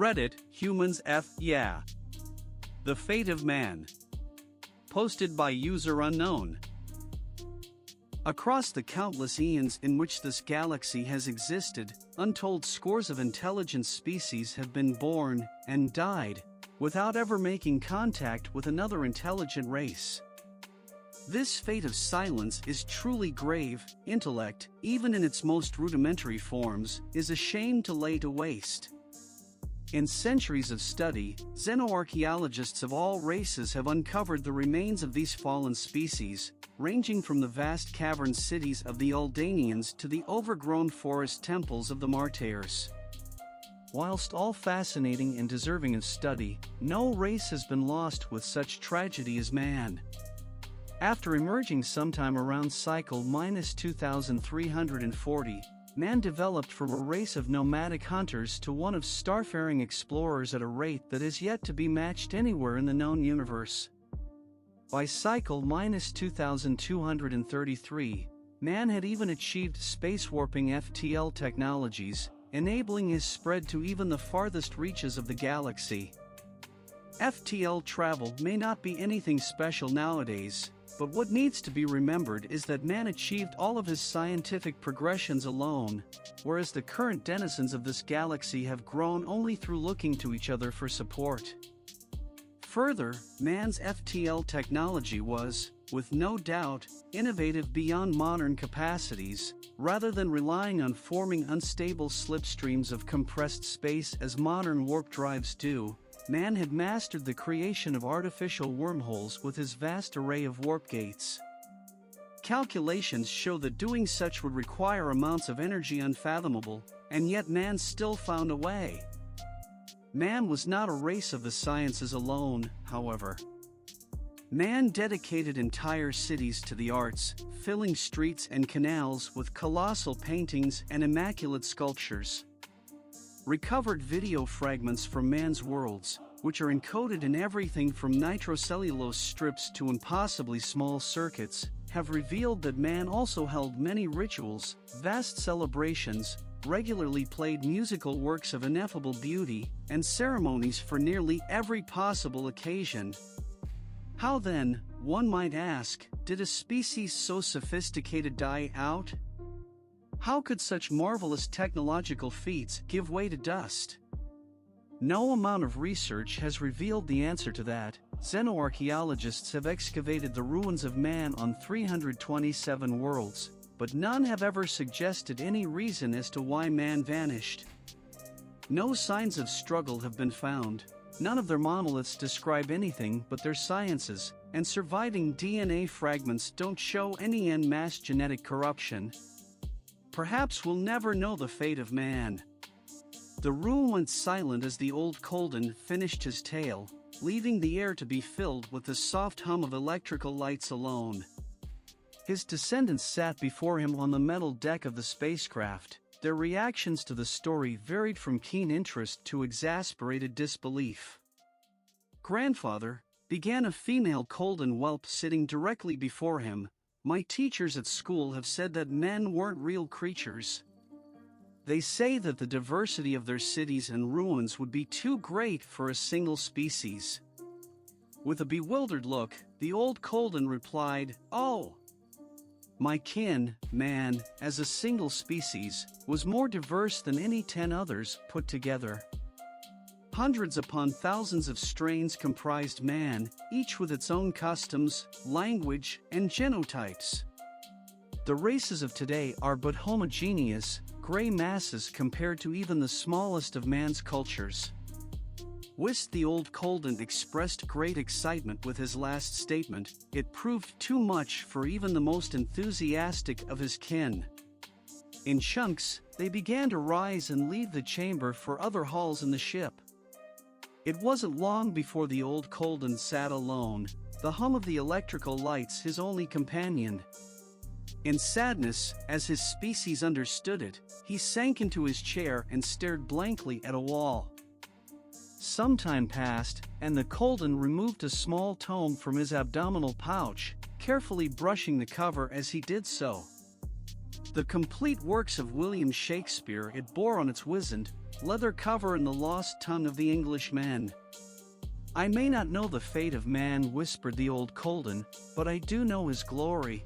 Reddit, humans f yeah. The fate of man. Posted by user unknown. Across the countless eons in which this galaxy has existed, untold scores of intelligent species have been born and died without ever making contact with another intelligent race. This fate of silence is truly grave. Intellect, even in its most rudimentary forms, is a shame to lay to waste. In centuries of study, xenoarchaeologists of all races have uncovered the remains of these fallen species, ranging from the vast cavern cities of the Aldanians to the overgrown forest temples of the Martyrs. Whilst all fascinating and deserving of study, no race has been lost with such tragedy as man. After emerging sometime around cycle -2340, man developed from a race of nomadic hunters to one of starfaring explorers at a rate that is yet to be matched anywhere in the known universe. By cycle -2233, man had even achieved space-warping FTL technologies, enabling his spread to even the farthest reaches of the galaxy. FTL travel may not be anything special nowadays, but what needs to be remembered is that man achieved all of his scientific progressions alone, whereas the current denizens of this galaxy have grown only through looking to each other for support. Further, man's FTL technology was, with no doubt, innovative beyond modern capacities. Rather than relying on forming unstable slipstreams of compressed space as modern warp drives do, man had mastered the creation of artificial wormholes with his vast array of warp gates. Calculations show that doing such would require amounts of energy unfathomable, and yet man still found a way. Man was not a race of the sciences alone, however. Man dedicated entire cities to the arts, filling streets and canals with colossal paintings and immaculate sculptures. Recovered video fragments from man's worlds, which are encoded in everything from nitrocellulose strips to impossibly small circuits, have revealed that man also held many rituals, vast celebrations, regularly played musical works of ineffable beauty, and ceremonies for nearly every possible occasion. How then, one might ask, did a species so sophisticated die out? How could such marvelous technological feats give way to dust? No amount of research has revealed the answer to that. Xenoarchaeologists have excavated the ruins of man on 327 worlds, but none have ever suggested any reason as to why man vanished. No signs of struggle have been found. None of their monoliths describe anything but their sciences, and surviving DNA fragments don't show any en masse genetic corruption. Perhaps we'll never know the fate of man. The room went silent as the old Colden finished his tale, leaving the air to be filled with the soft hum of electrical lights alone. His descendants sat before him on the metal deck of the spacecraft. Their reactions to the story varied from keen interest to exasperated disbelief. "Grandfather," began a female Colden whelp sitting directly before him, "my teachers at school have said that men weren't real creatures. They say that the diversity of their cities and ruins would be too great for a single species." With a bewildered look, the old Colden replied, "Oh, my kin, man, as a single species, was more diverse than any 10 others put together. Hundreds upon thousands of strains comprised man, each with its own customs, language, and genotypes. The races of today are but homogeneous, gray masses compared to even the smallest of man's cultures." Whilst the old Colden expressed great excitement with his last statement, it proved too much for even the most enthusiastic of his kin. In chunks, they began to rise and leave the chamber for other halls in the ship. It wasn't long before the old Colden sat alone, the hum of the electrical lights his only companion. In sadness, as his species understood it, he sank into his chair and stared blankly at a wall. Some time passed, and the Colden removed a small tome from his abdominal pouch, carefully brushing the cover as he did so. The complete works of William Shakespeare it bore on its wizened, leather cover in the lost tongue of the Englishman. I may not know the fate of man, whispered the old Colden, but I do know his glory.